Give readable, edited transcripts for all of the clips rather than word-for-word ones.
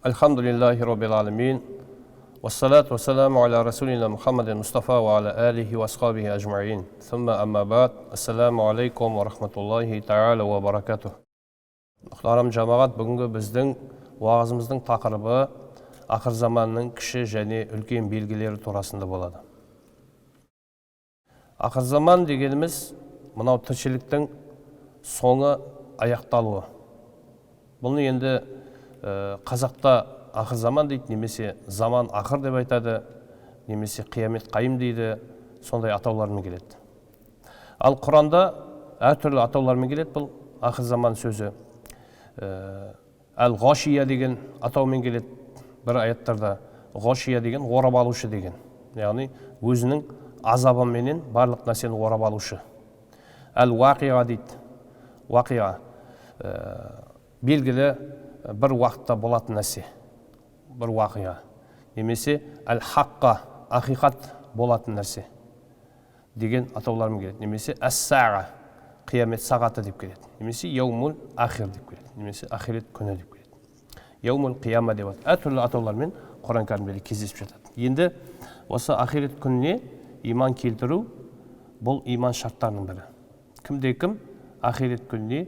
Alhamdulillahi Rabbil Alamin. Wassalatu wassalamu ala Rasulina Muhammadin Mustafa wa ala alihi wa ashabihi ajma'in. Thumma amma ba'd. Assalamu alaikum wa rahmatullahi ta'ala wa barakatuh. Muhtaram жамағат, бүгінгі біздің уағызымыздың тақырыбы ақыр заманның кіші және үлкен белгілері турасында болады. Ақыр заман дегеніміз мынау тіршіліктің соңы аяқталуы. Бұны енді қазақта ақыр заман дейді, немесе заман ақыр деп айтады, немесе қиямет қайым дейді, сондай атаулармен келеді. Ал Құранда әртүрлі атаулармен келеді бұл ақыр заман сөзі. Әл-ғашия деген атаумен келеді бір аяттарда. Ғашия деген орап алушы деген. Яғни өзінің азабыменен барлық нәрсені орап алушы. Әл-уақиға дейді. Уақиға белгілі бір уақытта болатын нәрсе. Бір уақиға. Немесе әл-хаққа, ақиқат болатын нәрсе деген атаулармен келеді. Немесе әс-саға, қиямет сағаты деп келеді. Немесе яумул ахир деп келеді. Немесе ахирет күні деп келеді. Яумул қияма деп атады. Әртүрлі атаулармен Құран кәрімде кездесіп жатады. Енді осы ахирет күніне иман келтіру бұл иман шарттарының бірі. Кім ахирет күніне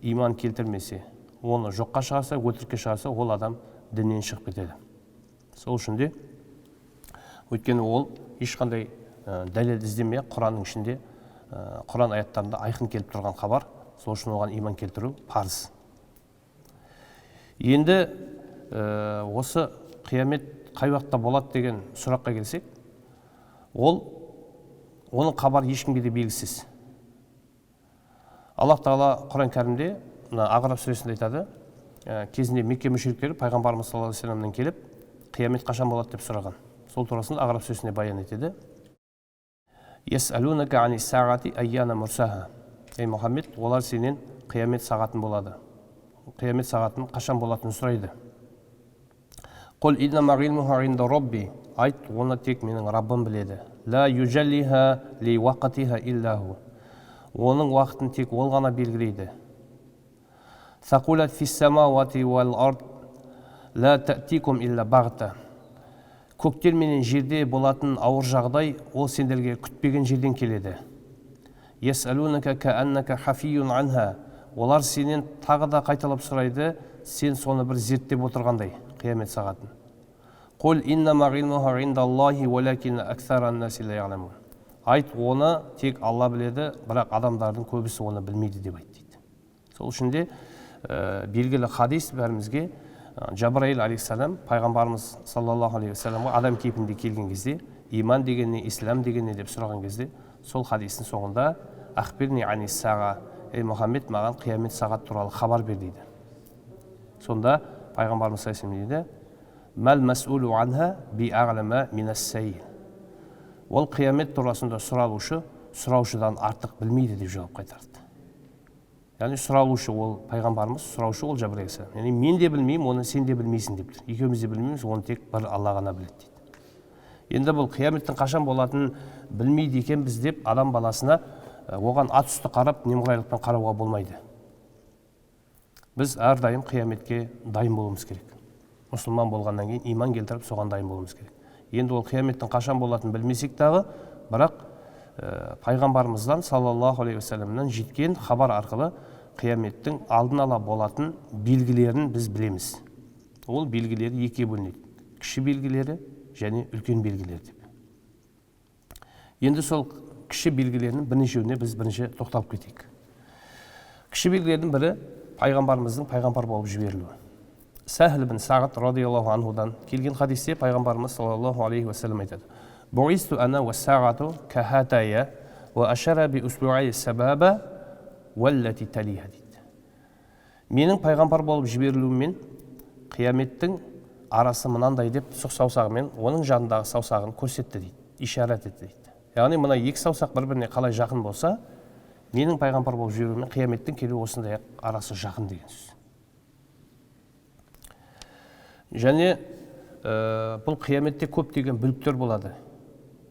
иман келтірмесе, оны жоққа шығарса, өтірікке шығарса, ол адам діннен шығып кетеді. Сол үшін де өйткені ол ешқандай дәлел іздемей Құранның ішінде, Құран аяттарында айқын келіп тұрған хабар, сол үшін оған иман келтіру парыз. Енді осы қиямет қай уақытта болады деген сұраққа келсек, оның хабары ешкімге де белгісіз. Аллах Тағала Құран кәрімде Ағраф сүресінде айтады, кезінде Мекке мүшриктері пайғамбарымыз саллаллаху алейхи ва салламнан келіп, қиямет қашан болады деп сұраған. Сол турасында Ағраф сүресінде баян етеді. Ясалунака ани сағати айяна мурсаха. Ей Мұхаммед, олар сенен қиямет сағатын болады. Қиямет сағатын қашан болатынын сұрайды. Қул иннама ғилмуха инда робби. Айт, оны тек менің Раббым біледі. Ла юджаллиха ли вақатиха иллаху. Оның уақытын тек ол ғана белгілейді. Сақулат фис самауати вал ард ла та'тикум илля бағта. Көктер менен жерде болатын ауыр жағдай ол сендерге күтпеген жерден келеді. Ясалунака кааннака хафиюн анха. Олар сенен тағы да қайталап сұрайды, сен соны бір зерттеп отырғандай, қиямет сағатын. Қул иннама ғилмуха индаллахи валакин аксаран наси ла яъламун. Айт, оны тек Алла біледі, бірақ адамдардың көбісі оны білмейді деп айт дейді. Сол үшін де белгілі хадис бәрімізге Жабраил алейхиссалам пайғамбарымыз саллаллаху алейхи ва салламға адам кейпінде келген кезде, иман дегенне, ислам дегенне деп сұраған кезде, сол хадистің соңында ахбирни ани саға, ей Мұхаммед, маған қиямет сағат туралы хабар бер дейді. Сонда пайғамбарымыз саллаллаху алейхи ва саллам дейді, мал масулу анха би ағлама минас сайил. Ол қиямет турасында сұраушыдан артық білмейді деп жауап қайтарды. Яғни сұралушы ол пайғамбарымыз, сұраушы ол Жабраил алейхиссалам. Яғни мен де білмеймін, оны сен де білмейсің деп тұр. Екеуміз де білмейміз, оны тек бір Алла ғана біледі дейді. Енді бұл қияметтің қашан болатынын білмейді екенбіз деп адам баласына оған ат үсті қарап, немқұрайлықпен қарауға болмайды. Біз әрдайым қияметке дайын болуымыз керек. Мұсылман болғаннан кейін иман келтіріп соған дайын болуымыз керек. Енді ол қияметтің қашан болатынын білмесек дағы, бірақ пайғамбарымыздан саллаллаху алейхи ва салламнан жеткен хабар арқылы қияметтің алдын ала болатын белгілерін біз білеміз. Ол белгілері екіге бөлінеді. Кіші белгілері және үлкен белгілері деп. Енді сол кіші белгілерінің бірнешеуіне біз бірінші тоқталып кетейік. Кіші белгілердің бірі пайғамбарымыздың пайғамбар болып жіберілуі. Сахл ибн Сағд радиаллаху анхудан келген хадисте пайғамбарымыз саллаллаху алейхи ва саллям айтады: Буисту ана ва сағату кахатая ва ашара би усбуай сабаба валлати талиха дейді. Менің пайғамбар болып жіберілуіммен қияметтің арасы мынандай деп сұқ саусағымен оның жанындағы саусағын көрсетті дейді, ишарат етті дейді. Яғни мына екі саусақ бір-біріне қалай жақын болса, менің пайғамбар болып жіберуіммен қияметтің келуі осындай арасы жақын деген сөз. Және бұл қияметте көптеген бүліктер болады.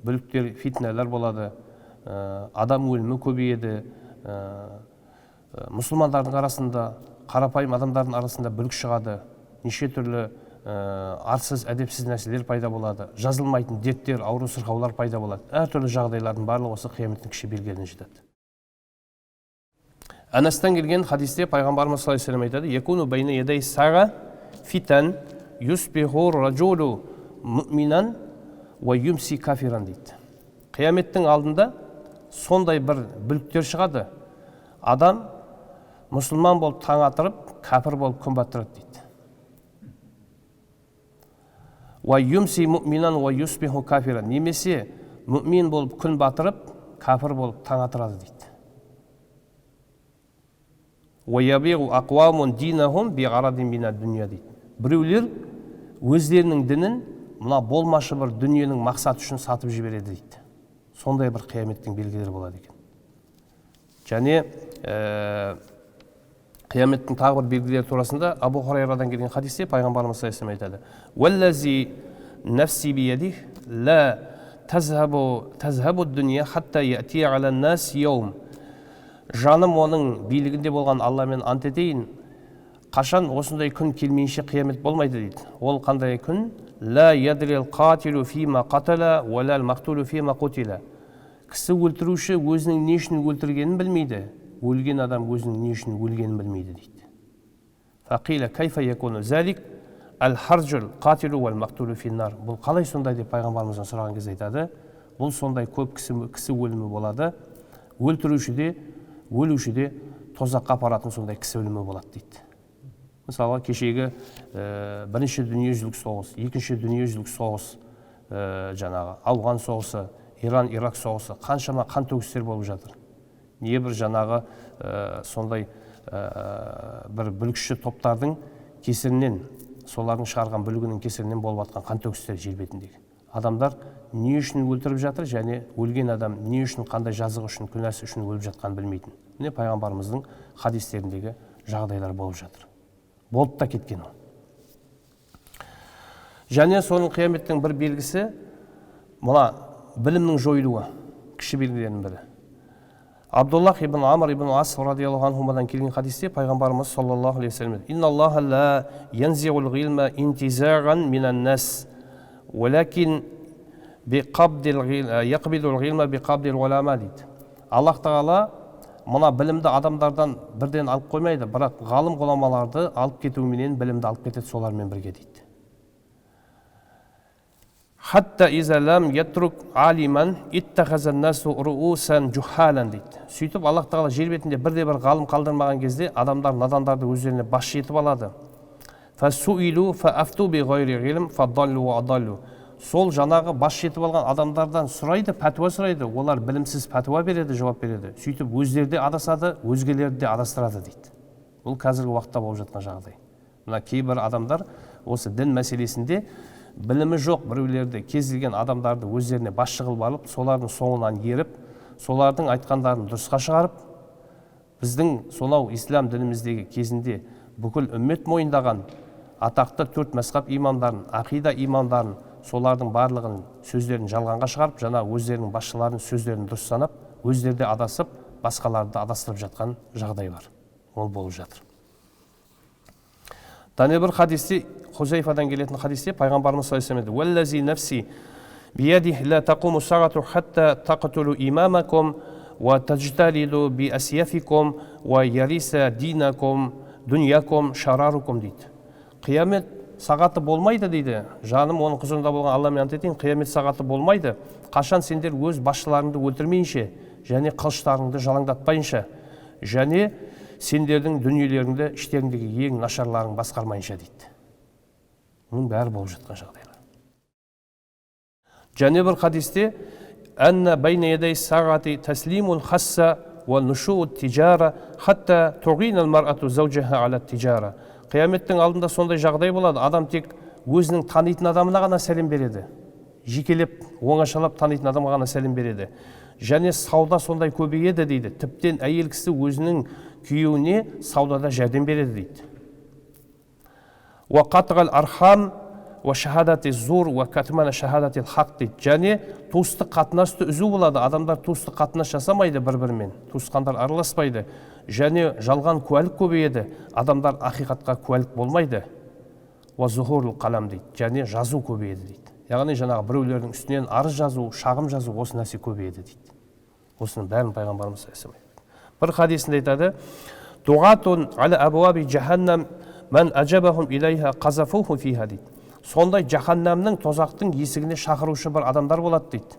Бүліктер, фитналар болады, адам өлімі көбейеді, мұсылмандардың арасында, қарапайым адамдардың арасында бүлік шығады, неше түрлі арсыз, әдепсіз нәрселер пайда болады, жазылмайтын дерттер, ауру сырқаулар пайда болады. Әртүрлі жағдайлардың барлығы осы қияметтің кіші белгілеріне жатады. Анастан келген хадисте пайғамбарымыз саллаллаху алейхи ва саллям айтады: "Якуну байна ядай сага фитан юсбиху ражулу муъминан ва юмси кафиран" дейді. Қияметтің алдында сондай бір бүліктер шығады. Адам мұсылман болып таң атырып, кәпір болып күн батырады дейді. Ва юмси муъминан ва юсбиху кафиран. Немесе мүмин болып күн батырып, кәпір болып таң атырады дейді. Біреулер өздерінің дінін мына болмашы бір дүниенің мақсаты үшін сатып жібереді дейді. Сондай бір қияметтің белгілері болады екен. Және қияметтің тағы бір белгілері турасында Абу Хурайрадан келген хадисте пайғамбарымыз саллаллаху алейхи ва саллям айтады: "Валлази нафси биядих ла тазхабу дуния хатта яти аля нас йаум." Жаным оның билігінде болған Алламен ант етейін, қашан осындай күн келмейінше қиямет болмайды дейді. Ол қандай күн? Ла ядрил қатилу фима қатала ва лал мақтулу фима қутила. Кісі өлтіруші өзінің не үшін өлтіргенін білмейді, өлген адам өзінің не үшін өлгенін білмейді дейді. Фақила кайфа якуну залик ал харжул қатилу вал мақтулу финнар. Бұл қалай сондай деп пайғамбарымыздан сұраған кезде айтады: бұл сондай көп кісі өлімі болады, өлтіруші де өлуші де тозаққа апаратын сондай кісі өлімі болады дейді. Мысалы, кешегі бірінші дүниежүзілік соғыс, екінші дүниежүзілік соғыс, жаңағы Ауған соғысы, Иран-Ирак соғысы, қаншама қан төгістер болып жатыр. Не бір жаңағы сондай бір бүлікші топтардың кесірінен, солардың шығарған бүлігінің кесірінен болып жатқан қан төгістер жер бетіндегі. Адамдар не үшін өлтіріп жатыр, және өлген адам не үшін, қандай жазығы үшін, күнәсі үшін өліп жатқанын білмейтін. Міне пайғамбарымыздың хадистеріндегі жағдайлар болып жатыр. Болып та кеткен ол. Және соның қияметтің бір белгісі мына білімнің жойылуы, кіші белгілерінің бірі. Абдуллах ибн Амр ибн Ас радиаллаху анхумадан келген хадисте пайғамбарымыз саллаллаху алейхи ва саллям: "Инналлаха ла янзиул ғилма интизаган минан нас, валакин яқбидул ғилма биқабдил улама" дейді. Аллах тағала мына білімді адамдардан бірден алып қоймайды, бірақ ғалым ғұламаларды алып кетуіменен білімді алып кетеді солармен бірге дейді. Хатта иза лам ятрук алиман иттахазан насу руусан жухалан дейді. Сөйтіп Аллах тағала жер бетінде бірде бір ғалым қалдырмаған кезде адамдар надандарды өздеріне басшы етіп алады. Фасуилу фаафту би гайри ғилм фадаллу ва адаллу. Сол жаңағы басшы етіп алған адамдардан сұрайды, пәтуа сұрайды, олар білімсіз пәтуа береді, жауап береді. Сөйтіп өздері де адасады, өзгелерді де адастырады дейді. Бұл қазіргі уақытта болып жатқан жағдай. Мына кейбір адамдар осы дін мәселесінде білімі жоқ біреулерді, кез келген адамдарды өздеріне басшы қылып алып, солардың соңынан еріп, солардың айтқандарын дұрысқа шығарып, біздің сонау ислам дініміздегі кезінде бүкіл үммет мойындаған атақты 4 мазхаб имамдарын, ақида имамдарын, солардың барлығын сөздерін жалғанға шығарып, жаңа өздерінің басшыларының сөздерін дұрыс санап, өздері де адасып, басқаларды адастырып жатқан жағдай бар. Ол болып жатыр. Тағы бір хадисте, Хузайфадан келетін хадисте пайғамбарымыз саллаллаху алейхи ва саллям: "Валлази нафси биядихи ла тақуму сағату хатта тaqтулу имамакум ва таджталиду би асьяфикум ва яриса динакум дуньякум шарарукум" дейді. Қиямет сағаты болмайды дейді. Жаным оның құзырында болған Алламен ант етейін, қиямет сағаты болмайды. Қашан сендер өз басшыларыңды өлтірмейінше, және қылыштарыңды жалаңдатпайынша, және сендердің дүниелеріңді, іштеріңдегі ең нашарларың басқармайынша дейді. Мұның бәрі болып жатқан жағдайлар. Және бір хадисте: "Анна байна ядай сағати таслимун хасса ва нушуут тижара хатта туғинал мар'ату заужаха аля тижара." Қияметтің алдында сондай жағдай болады. Адам тек өзінің танитын адамына ғана сәлем береді. Жекелеп, оңашалап танитын адамға ғана сәлем береді. Және сауда сондай көбейеді дейді. Тіптен әйел кісі өзінің күйеуіне саудада жәрдем береді дейді. Ва қатғал архам ва шахадати зур ва катмана шахадати хақ дейді. Және туыстық қатынасты үзу болады. Адамдар туыстық қатынас жасамайды бір-бірімен. Туысқандар араласпайды. Және жалған куәлік көбейеді. Адамдар ақиқатқа куәлік болмайды. уа зухурул қалам дейді, және жазу көбейеді дейді. Яғни жаңағы біреулердің үстінен арыз жазу, шағым жазу, осы нәрсе көбейеді дейді. Осының бәрін пайғамбарымыз айтады. Бір хадисінде айтады: дуғатун аля абуаби жаханнам мән ажабахум илайха қазафуху фиха дейді. Сондай жаханнамның, тозақтың есігіне шақырушы бір адамдар болады дейді.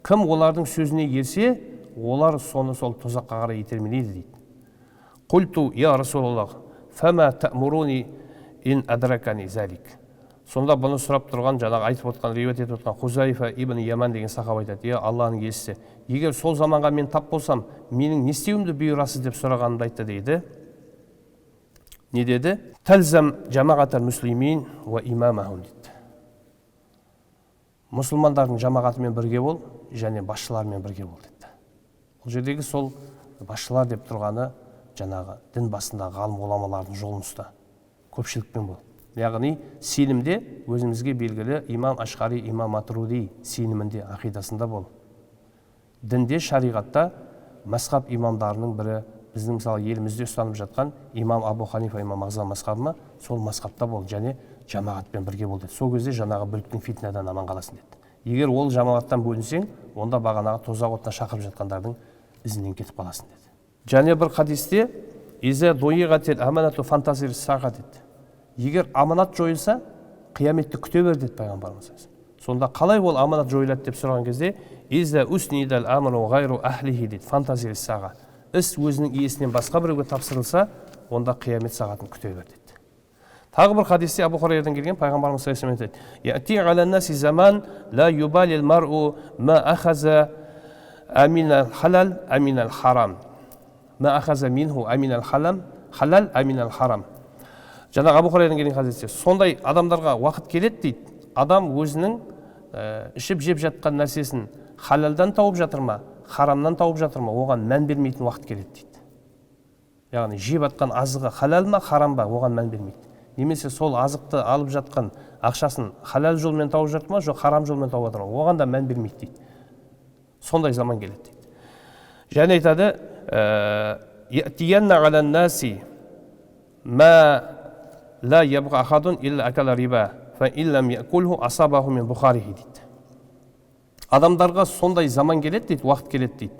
Кім олардың сөзіне ерсе, олар соны сол тозаққа қарай итермелейді дейді. Құлту я Расулаллах фама та'муруни ин адракани залик. Сонда бұны сұрап тұрған, жаңағы айтып отқан, риуат етіп отқан Хузайфа ибн Яман деген сахаба айтады: "Я Алланың елшісі, егер сол заманға мен тап болсам, менің не істеуімді бұйырасыз?" деп сұрағанымды айтты дейді. Не деді? Талзам жамағатар муслимин ва имамахум дейді. Мұсылмандардың жамағатымен бірге бол, және басшылармен бірге бол дейді. Бұл жердегі сол басшылар деп тұрғаны жаңағы дін басындағы ғалым ғұламалардың жолын ұста, көпшілікпен бол. Яғни сенімде өзімізге белгілі имам Ашқари, имам Матруди сенімінде, ақидасында бол. Дінде, шариғатта мазхаб имамдарының бірі, біздің мысалы елімізде ұстанып жатқан имам Абу Ханифа, имам Ағзам мазхабы ма, сол мазхабта бол, және жамағатпен бірге бол деді. Сол кезде жаңағы бүліктің фитнадан аман қаласың деді. Егер ол жамағаттан бөлінсең, онда бағанағы тозақ отына шақырып жатқандардың ізінен кетіп қаласың деді. Және бір хадисте: "Иза дуиғатил аманату фантазир саға" деді. Егер аманат жойылса, қияметті күте бер деді пайғамбарымыз. Сонда қалай ол аманат жойылады деп сұраған кезде: "Иза уснидал амру ғайру ахлихи" деді. Фантазир саға. Іс өзінің иесінен басқа біреуге тапсырылса, онда қиямет сағатын күте бер деді. Тағы бір хадисте Абу Хурайрадан келген, пайғамбарымыз айтады: "Яти аля наси заман ла юбалил мар'у ма ахаза аминал халал аминал харам. Ма ахаза минху аминал халал аминал харам." Жаңағы Абу Хурайрадан келген хадисте сондай адамдарға уақыт келеді дейді. Адам өзінің ішіп жеп жатқан нәрсесін халалдан тауып жатыр ма, харамнан тауып жатыр ма, оған мән бермейтін уақыт келеді дейді. Яғни жеп жатқан азығы халал ма, харам ба, оған мән бермейді. Немесе сол азықты алып жатқан ақшасын халал жолмен тауып жатыр ма, жоқ харам жолмен тауып жатыр ма, оған да мән бермейді дейді. Сондай заман келеді дейді. Және айтады: "Я'тиянна алан наси ма ла ябға ахадун илля акала риба фа иллам якулху асабаху мин бухарихи" дейді. Адамдарға сондай заман келеді дейді, уақыт келеді дейді.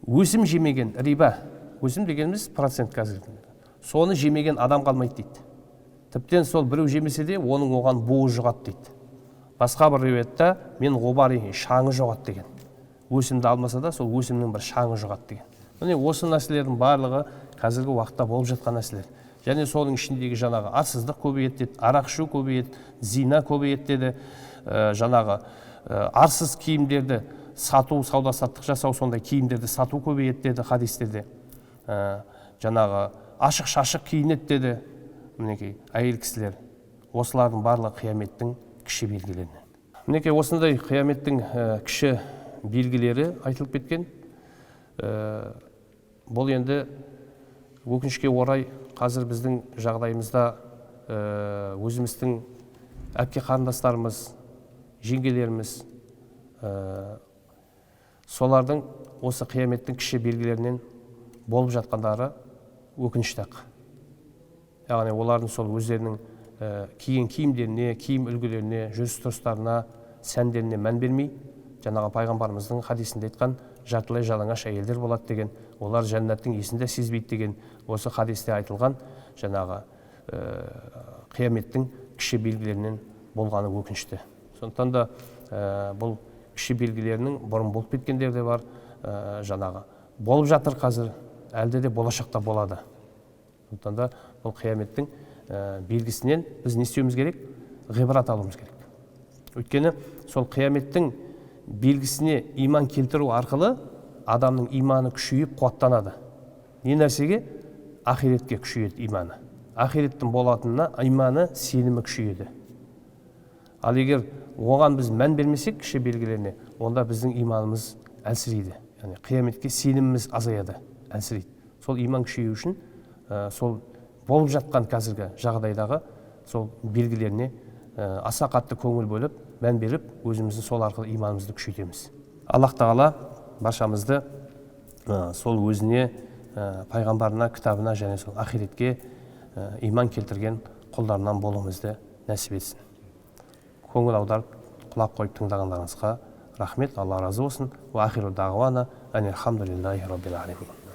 Өсім жемеген риба, өсім дегеніміз процент қазір, соны жемеген адам қалмайды дейді. Тіптен сол біреу жемесе де, оның оған буы жұғады дейді. Басқа бір риуаятта мен ғубарихи, шаңы жұғады деген. Өсімді алмаса да, сол өсімнің бір шаңы жұғады деген. Міне осы нәрселердің барлығы қазіргі уақытта болып жатқан нәрселер. Және соның ішіндегі жаңағы арсыздық көбейеді деді, арақ ішу көбейеді, зина көбейеді деді, жаңағы арсыз киімдерді сату, сауда-саттық жасау, сондай киімдерді сату көбейеді деді хадистерде. Жаңағы ашық-шашық киінеді деді. Мінекей әйел кісілер. Осылардың барлығы қияметтің кіші белгілерінен. Мінекей осындай қияметтің кіші белгілері айтылып кеткен. Бұл енді өкінішке орай қазір біздің жағдайымызда өзіміздің әпке қарындастарымыз, жеңгелеріміз, солардың осы қияметтің кіші белгілерінен болып жатқандары өкінішті. Яғни олардың сол өздерінің киген киімдеріне, киім үлгілеріне, жүріс-тұрыстарына, сәндеріне мән бермей, жаңағы пайғамбарымыздың хадисінде айтқан жартылай жалаңаш әйелдер болады деген, олар жәннаттың иісін де сезбейді деген осы хадисте айтылған жаңағы қияметтің кіші белгілерінен болғаны өкінішті. Сондықтан да бұл кіші белгілерінің бұрын болып кеткендер де бар, жаңағы болып жатыр қазір, әлде де болашақта болады. Сондықтан да бұл қияметтің белгісінен біз не істеуіміз керек? Ғибрат алуымыз керек. Өйткені сол қияметтің белгісіне иман келтіру арқылы адамның иманы күшейіп қуаттанады. Не нәрсеге? Ахиретке күшейеді иманы. Ахиреттің болатынына иманы, сенімі күшейеді. Ал егер оған біз мән бермесек кіші белгілеріне, онда біздің иманымыз әлсірейді. Яғни қияметке сеніміміз азаяды, әлсірейді. Сол иман күшею үшін сол болып жатқан қазіргі жағдайдағы сол белгілеріне аса қатты көңіл бөліп, мән беріп, өзіміздің сол арқылы иманымызды күшейтеміз. Аллах Тағала баршамызды сол өзіне, пайғамбарына, кітабына және сол ахиретке иман келтірген құлдарынан болуымызды нәсіп етсін. Көңіл аударып құлақ қойып тыңдағандарыңызға рахмет, Алла разы болсын. Ва ахиру дағуана анил хамдулиллахи раббил алемин.